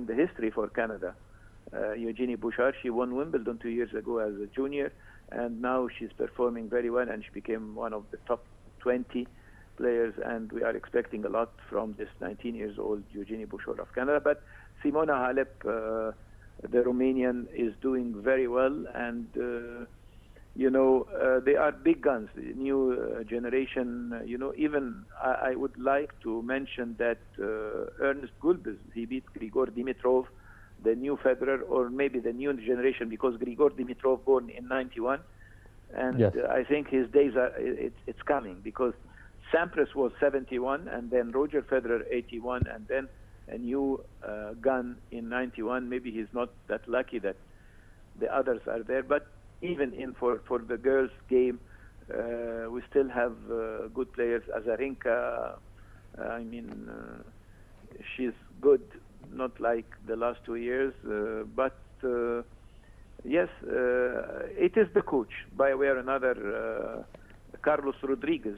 making the history for Canada. Eugenie Bouchard, she won Wimbledon 2 years ago as a junior, and now she's performing very well, and she became one of the top 20 players, and we are expecting a lot from this 19 years old Eugenie Bouchard of Canada. But Simona Halep, the Romanian, is doing very well, and they are big guns, the new generation. Even I would like to mention that Ernest Gulbis, he beat Grigor Dimitrov, the new Federer, or maybe the new generation, because Grigor Dimitrov born in 91, and yes. I think his days are, it's coming, because Sampras was 71, and then Roger Federer 81, and then a new gun in 91. Maybe he's not that lucky that the others are there, but even for the girls' game, we still have good players. Azarenka, she's good, not like the last 2 years, but yes, it is the coach, by way or another. Carlos Rodriguez,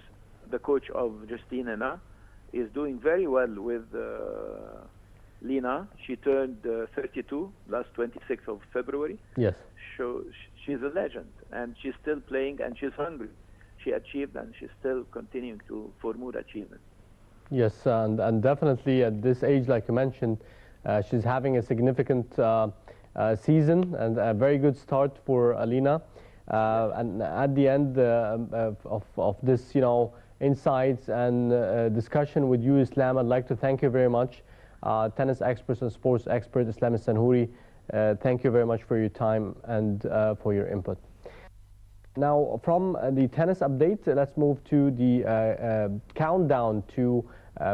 the coach of Justina, is doing very well with Lina. She turned 32 last 26th of February. Yes. So she's a legend, and she's still playing, and she's hungry. She achieved, and she's still continuing for more achievement. Yes, and definitely at this age, like you mentioned, she's having a significant season and a very good start for Alina. And at the end of this, insights and discussion with you, Islam, I'd like to thank you very much. Tennis expert and sports expert, Islam Sanhouri, thank you very much for your time and for your input. Now, from the tennis update, let's move to the countdown to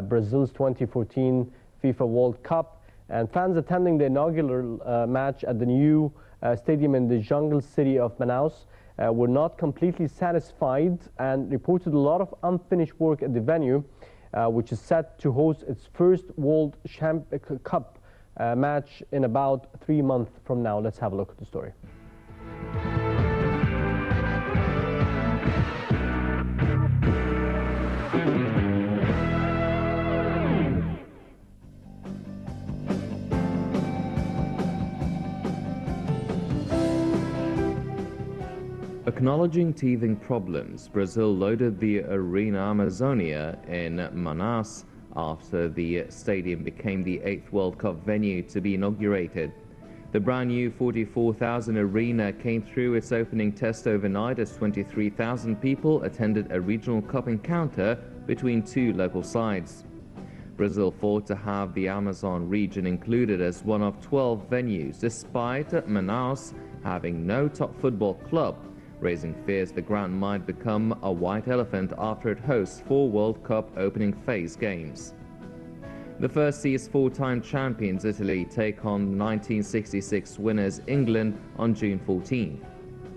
Brazil's 2014 FIFA World Cup. And fans attending the inaugural match at the new stadium in the jungle city of Manaus were not completely satisfied and reported a lot of unfinished work at the venue, which is set to host its first World Cup match in about 3 months from now. Let's have a look at the story. Acknowledging teething problems, Brazil loaded the Arena Amazonia in Manaus after the stadium became the 8th World Cup venue to be inaugurated. The brand new 44,000 arena came through its opening test overnight as 23,000 people attended a regional cup encounter between two local sides. Brazil fought to have the Amazon region included as one of 12 venues, despite Manaus having no top football club, raising fears the ground might become a white elephant after it hosts 4 World Cup opening phase games. The first sees 4-time champions Italy take on 1966 winners England on June 14th.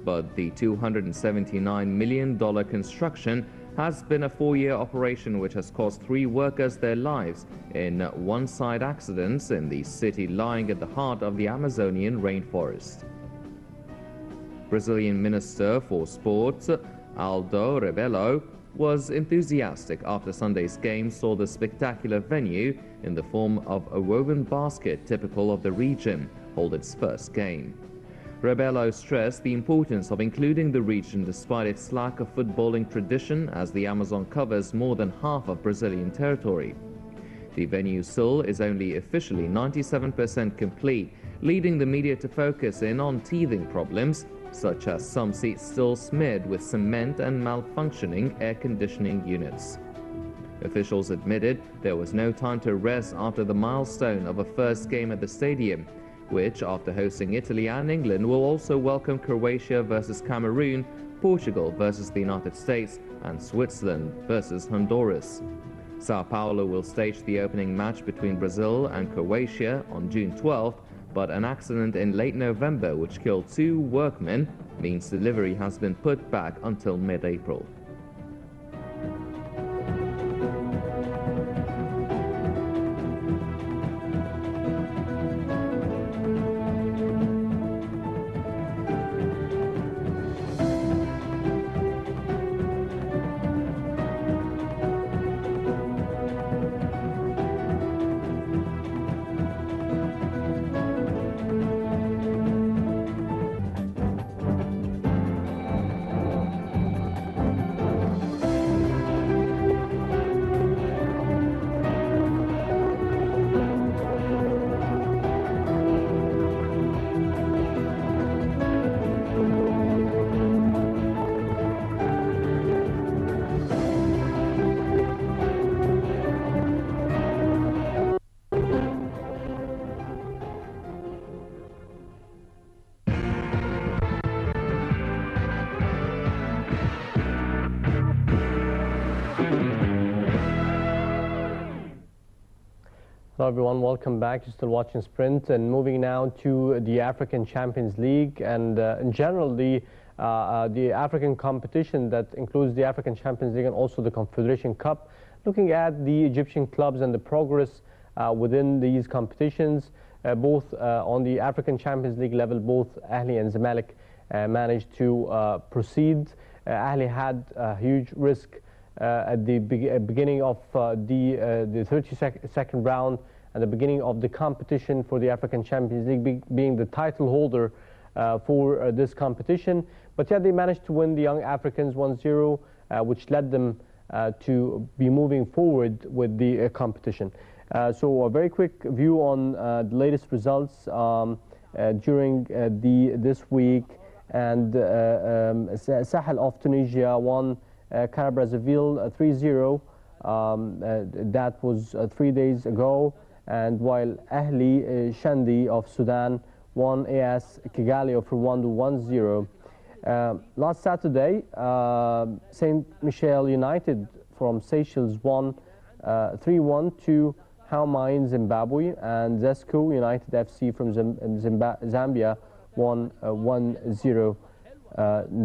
But the $279 million construction has been a 4-year operation which has cost 3 workers their lives in one-side accidents in the city lying at the heart of the Amazonian rainforest. Brazilian Minister for Sports, Aldo Rebelo, was enthusiastic after Sunday's game saw the spectacular venue, in the form of a woven basket typical of the region, hold its first game. Rebelo stressed the importance of including the region despite its lack of footballing tradition, as the Amazon covers more than half of Brazilian territory. The venue still is only officially 97% complete, leading the media to focus in on teething problems, such as some seats still smeared with cement and malfunctioning air conditioning units. Officials admitted there was no time to rest after the milestone of a first game at the stadium, which, after hosting Italy and England, will also welcome Croatia versus Cameroon, Portugal versus the United States, and Switzerland versus Honduras. Sao Paulo will stage the opening match between Brazil and Croatia on June 12th, but an accident in late November which killed 2 workmen means delivery has been put back until mid-April. Hello everyone, welcome back. You're still watching Sprint, and moving now to the African Champions League, and in general the African competition that includes the African Champions League and also the Confederation Cup. Looking at the Egyptian clubs and the progress within these competitions, both on the African Champions League level, both Ahli and Zamalek managed to proceed. Ahli had a huge risk at the beginning of the 32nd round and the beginning of the competition for the African Champions League, being the title holder for this competition. But yet they managed to win the Young Africans 1-0, which led them to be moving forward with the competition. So a very quick view on the latest results during this week. And Sahel of Tunisia won Cara Brazzaville 3-0. That was 3 days ago. And while Ahli Shandi of Sudan won AS Kigali of Rwanda 1-0. Last Saturday, St. Michel United from Seychelles won 3-1 to Hauma in Zimbabwe, and Zesco United FC from Zambia won 1-0.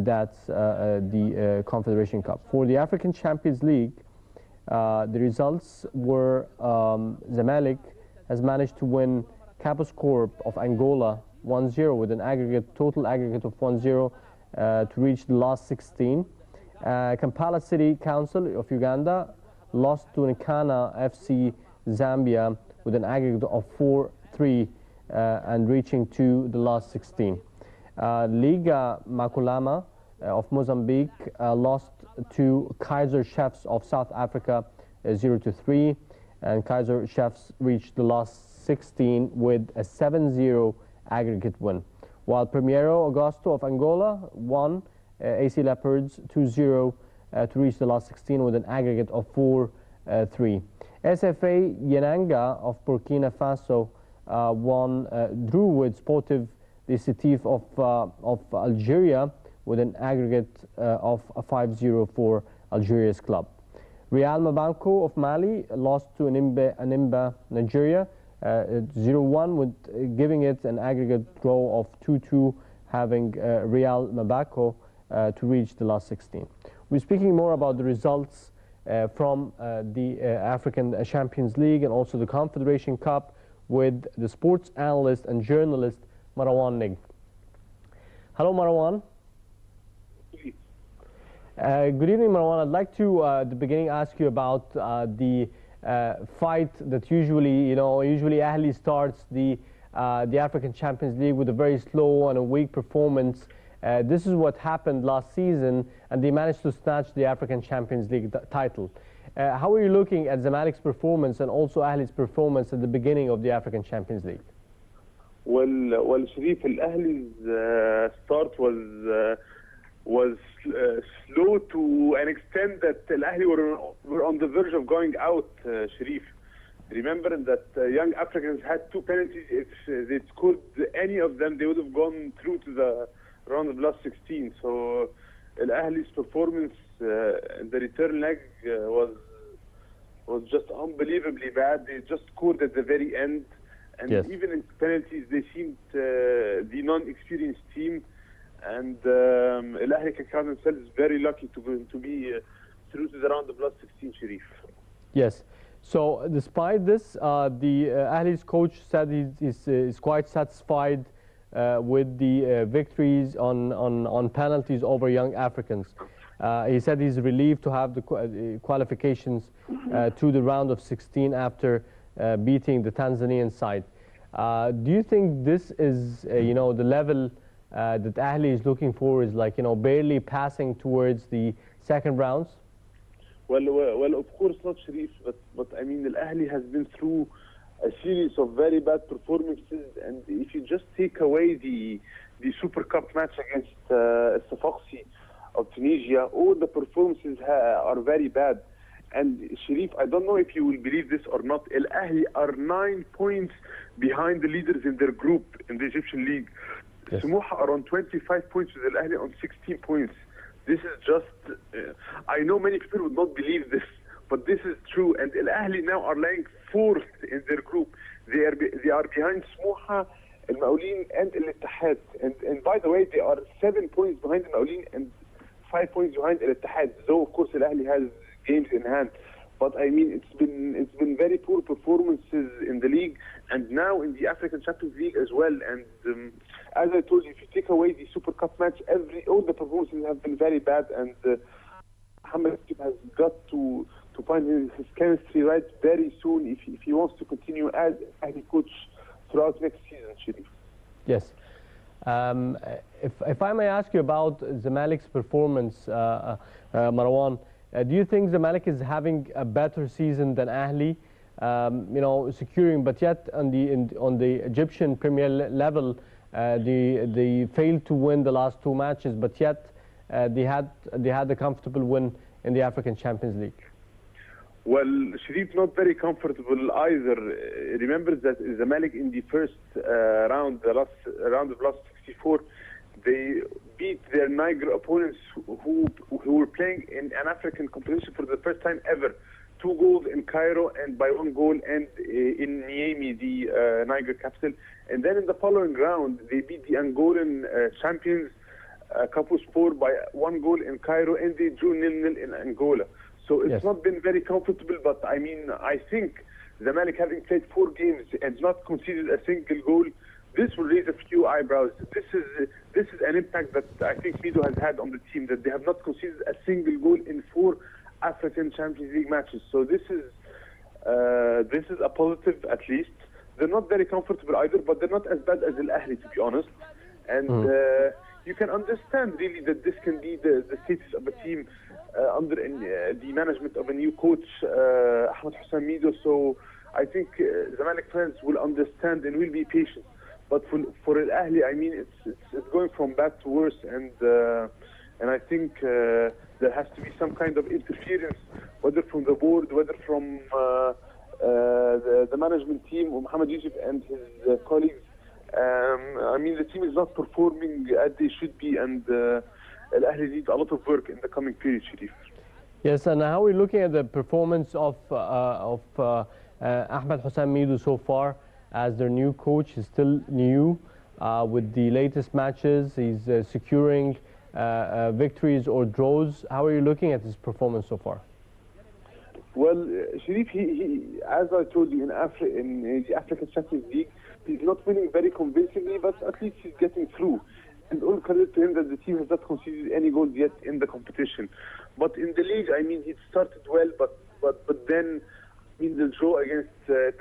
That's the Confederation Cup. For the African Champions League, the results were Zamalek has managed to win Capos Corp of Angola 1-0 with an total aggregate of 1-0 to reach the last 16. Kampala City Council of Uganda lost to Nkana FC Zambia with an aggregate of 4-3 and reaching to the last 16. Liga Makulama of Mozambique lost to Kaiser Chiefs of South Africa 0-3, and Kaiser Chiefs reached the last 16 with a 7-0 aggregate win. While Primeiro Agosto of Angola won AC Leopards 2-0 to reach the last 16 with an aggregate of 4-3. SFA Yenanga of Burkina Faso drew with Sportive de Sétif of Algeria with an aggregate of 5-0 for Algeria's club. Real Mabanko of Mali lost to Animba Nigeria 0-1, with giving it an aggregate draw of 2-2, having Real Mabanko to reach the last 16. We're speaking more about the results from the African Champions League and also the Confederation Cup with the sports analyst and journalist Marwan Nig. Hello, Marwan. Good evening, Marwan. I'd like to, at the beginning, ask you about the fight that usually Ahli starts the African Champions League with a very slow and a weak performance. This is what happened last season, and they managed to snatch the African Champions League title. How are you looking at Zamalek's performance and also Ahli's performance at the beginning of the African Champions League? Well, Sharif, Al-Ahli's start was slow to an extent that Al-Ahli were on the verge of going out, Sharif. Remember that young Africans had 2 penalties. If they scored any of them, they would have gone through to the round of last 16. So Al-Ahli's performance in the return leg was just unbelievably bad. They just scored at the very end. And yes, even in penalties, they seemed the non-experienced team. And Al-Ahli can count themselves very lucky to be through to the round of last 16, Sharif. Yes. So despite this, the Ahli's coach said he's quite satisfied with the victories on penalties over Young Africans. He said he's relieved to have the qualifications to the round of 16 after beating the Tanzanian side. Do you think this is, the level that Ahli is looking for, is like, barely passing towards the second rounds? Well, of course not, Sharif, but I mean, Al-Ahli has been through a series of very bad performances, and if you just take away the Super Cup match against Sfaxi of Tunisia, all the performances are very bad. And Sharif, I don't know if you will believe this or not, Al-Ahli are 9 points behind the leaders in their group in the Egyptian League. Yes. Smoha are on 25 points with Al-Ahli on 16 points. This is just, I know many people would not believe this, but this is true. And Al Ahly now are lying fourth in their group. They are behind Smoha, Al Maulin, and Al Ittihad. And by the way, they are 7 points behind Al Maulin and 5 points behind Al Ittihad. Though of course Al Ahly has games in hand. But I mean, it's been very poor performances in the league and now in the African Champions League as well. And as I told you, if you take away the Super Cup match, all the performances have been very bad. And Mohamed has got to find his chemistry right very soon if he wants to continue as Ahly coach throughout next season, Sharif. Yes. If I may ask you about Zamalek's performance, Marwan. Do you think Zamalek is having a better season than Ahly, securing, but yet on the Egyptian Premier level, they failed to win the last 2 matches, but yet they had a comfortable win in the African Champions League? Well, Sharif, not very comfortable either. Remember that Zamalek in the first round, the last round of last 64, they beat their Niger opponents who were playing in an African competition for the first time ever. 2 goals in Cairo and by 1 goal and in Niamey, the Niger capital. And then in the following round, they beat the Angolan champions, Kapuspor, by 1 goal in Cairo, and they drew 0-0 in Angola. So it's not been very comfortable, but I mean, I think Zamalek, having played 4 games and not conceded a single goal, this will raise a few eyebrows. This is an impact that I think Mido has had on the team, that they have not conceded a single goal in 4 African Champions League matches. So this is a positive at least. They're not very comfortable either, but they're not as bad as Al Ahly, to be honest. And you can understand really that this can be the status of a team under the management of a new coach, Ahmed Hossein Mido. So I think Zamalek fans will understand and will be patient. But for Al Ahly, I mean, it's going from bad to worse, and I think there has to be some kind of interference, whether from the board, whether from the management team, or Mohamed Yusuf and his colleagues. I mean, the team is not performing as they should be, and Al Ahly needs a lot of work in the coming period, Sharif. Yes, and how are we looking at the performance of Ahmed Hossein Mido so far? As their new coach, he's still new. With the latest matches, he's securing victories or draws. How are you looking at his performance so far? Well, Sharif, he as I told you, in the African Champions League, he's not winning very convincingly, but at least he's getting through. And all credit to him that the team has not conceded any goals yet in the competition. But in the league, I mean, he started well, but then, I mean, the draw against